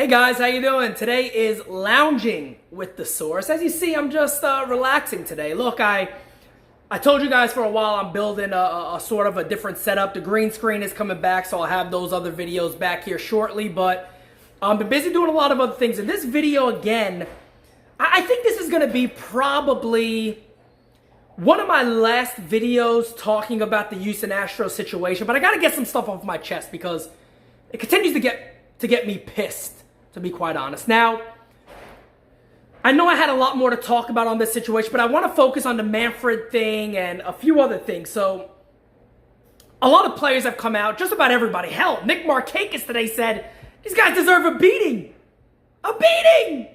guys, how you doing? Today is Lounging with the Source. As you see, I'm just relaxing today. Look, I told you guys for a while I'm building a sort of a different setup. The green screen is coming back, so I'll have those other videos back here shortly. But I've been busy doing a lot of other things. In this video, again, I think this is going to be probably one of my last videos talking about the Houston Astros situation. But I got to get some stuff off my chest because it continues to get me pissed, to be quite honest. Now, I know I had a lot more to talk about on this situation, but I want to focus on the Manfred thing and a few other things. So, a lot of players have come out, just about everybody. Hell, Nick Markakis today said, these guys deserve a beating. A beating!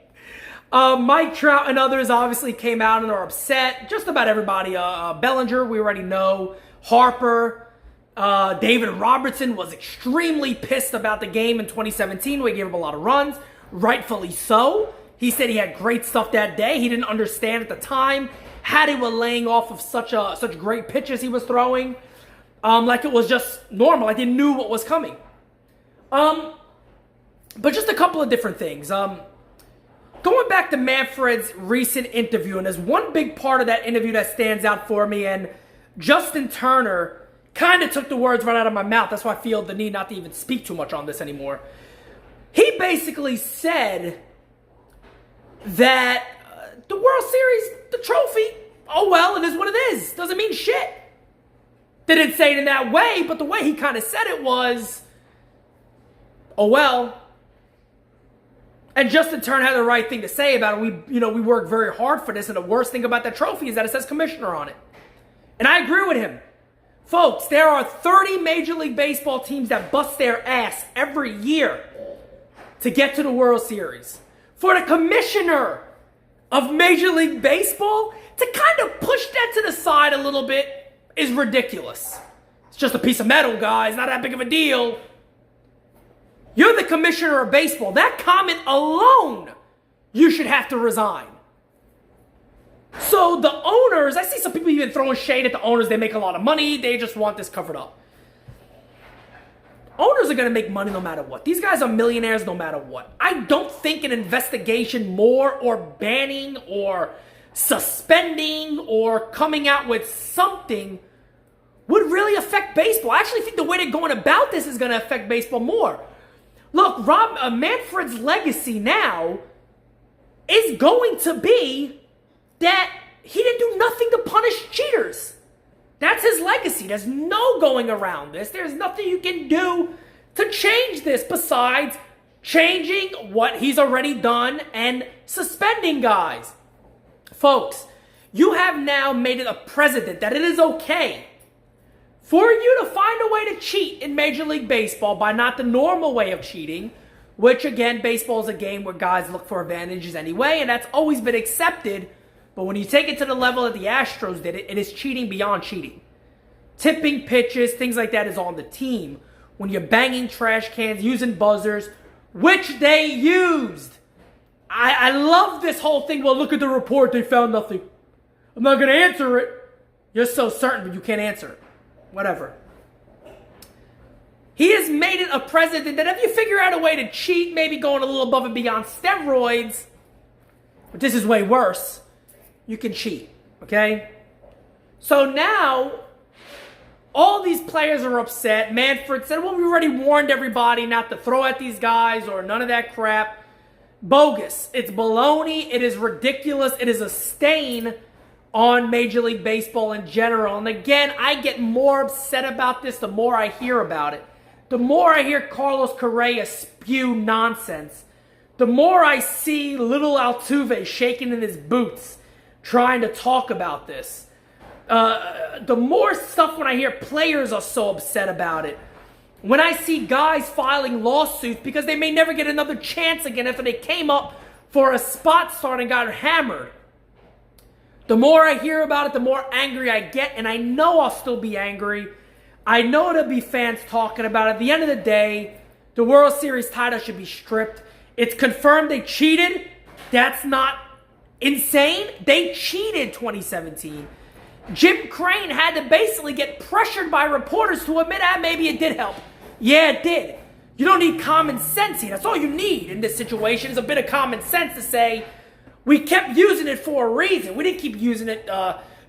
Mike Trout and others obviously came out and are upset. Just about everybody. Bellinger, we already know. Harper. David Robertson was extremely pissed about the game in 2017 where he gave up a lot of runs. Rightfully so. He said he had great stuff that day. He didn't understand at the time how they were laying off of such great pitches he was throwing. Like it was just normal. Like they knew what was coming. But just a couple of different things. Going back to Manfred's recent interview, and there's one big part of that interview that stands out for me, and Justin Turner kind of took the words right out of my mouth. That's why I feel the need not to even speak too much on this anymore. He basically said that the World Series, the trophy, oh well, it is what it is. Doesn't mean shit. They didn't say it in that way, but the way he kind of said it was, oh well. And Justin Turner had the right thing to say about it. We worked very hard for this, and the worst thing about that trophy is that it says commissioner on it. And I agree with him. Folks, there are 30 Major League Baseball teams that bust their ass every year to get to the World Series. For the commissioner of Major League Baseball to kind of push that to the side a little bit is ridiculous. It's just a piece of metal, guys. Not that big of a deal. You're the commissioner of baseball. That comment alone, you should have to resign. So the owners, I see some people even throwing shade at the owners. They make a lot of money. They just want this covered up. Owners are going to make money no matter what. These guys are millionaires no matter what. I don't think an investigation more or banning or suspending or coming out with something would really affect baseball. I actually think the way they're going about this is going to affect baseball more. Look, Manfred's legacy now is going to be that he didn't do nothing to punish cheaters. That's his legacy. There's no going around this. There's nothing you can do to change this besides changing what he's already done and suspending guys. Folks, you have now made it a precedent that it is okay for you to find a way to cheat in Major League Baseball by not the normal way of cheating, which again, baseball is a game where guys look for advantages anyway, and that's always been accepted. But when you take it to the level that the Astros did it, it is cheating beyond cheating. Tipping pitches, things like that is on the team. When you're banging trash cans, using buzzers, which they used. I love this whole thing. Well, look at the report. They found nothing. I'm not going to answer it. You're so certain, but you can't answer it. Whatever. He has made it a precedent that if you figure out a way to cheat, maybe going a little above and beyond steroids, but this is way worse, you can cheat, okay? So now, all these players are upset. Manfred said, well, we already warned everybody not to throw at these guys or none of that crap. Bogus. It's baloney. It is ridiculous. It is a stain on Major League Baseball in general. And again, I get more upset about this the more I hear about it. The more I hear Carlos Correa spew nonsense, the more I see little Altuve shaking in his boots trying to talk about this. The more stuff when I hear players are so upset about it. When I see guys filing lawsuits because they may never get another chance again after they came up for a spot start and got hammered. The more I hear about it, the more angry I get, and I know I'll still be angry. I know there'll be fans talking about it. At the end of the day, the World Series title should be stripped. It's confirmed they cheated. That's not insane. They cheated 2017. Jim Crane had to basically get pressured by reporters to admit that maybe it did help. Yeah, it did. You don't need common sense here. That's all you need in this situation is a bit of common sense to say, we kept using it for a reason. We didn't keep using it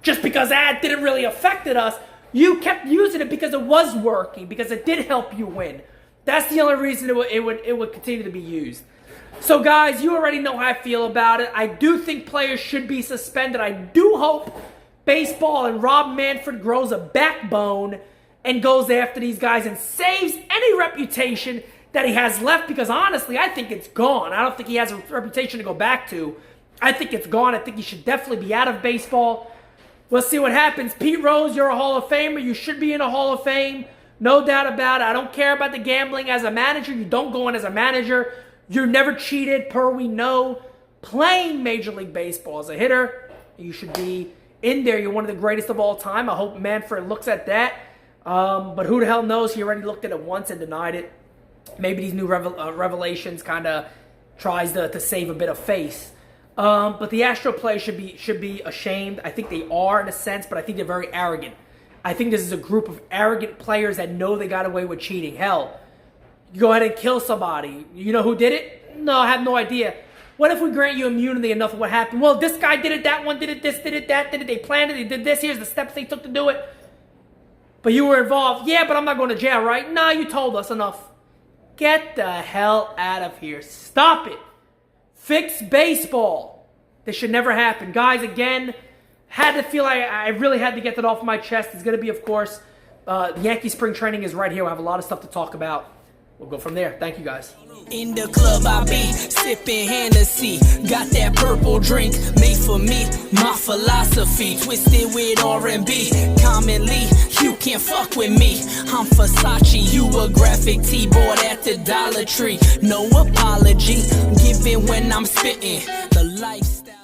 just because it didn't really affect us. You kept using it because it was working, because it did help you win. That's the only reason it would continue to be used. So guys, you already know how I feel about it. I do think players should be suspended. I do hope baseball and Rob Manfred grows a backbone and goes after these guys and saves any reputation that he has left, because honestly, I think it's gone. I don't think he has a reputation to go back to. I think it's gone. I think he should definitely be out of baseball. We'll see what happens. Pete Rose, you're a Hall of Famer. You should be in a Hall of Fame. No doubt about it. I don't care about the gambling as a manager. You don't go in as a manager. You're never cheated, per we know. Playing Major League Baseball as a hitter, you should be in there. You're one of the greatest of all time. I hope Manfred looks at that. But who the hell knows? He already looked at it once and denied it. Maybe these new revelations kind of tries to save a bit of face. But the Astro players should be ashamed. I think they are in a sense, but I think they're very arrogant. I think this is a group of arrogant players that know they got away with cheating. Hell, you go ahead and kill somebody. You know who did it? No, I have no idea. What if we grant you immunity enough of what happened? Well, this guy did it, that one did it, this did it, that did it, they planned it, they did this, here's the steps they took to do it. But you were involved. Yeah, but I'm not going to jail, right? Nah, you told us enough. Get the hell out of here. Stop it. Fix baseball. This should never happen. Guys, again, had to feel I really had to get that off my chest. It's going to be, of course, Yankee spring training is right here. We'll have a lot of stuff to talk about. We'll go from there. Thank you, guys. In the club I be sipping Hennessy, got that purple drink made for me. My philosophy twisted with R&B. Commonly, you can't fuck with me. I'm Versace, you a graphic tee board at the Dollar Tree. No apology given when I'm spitting. The life.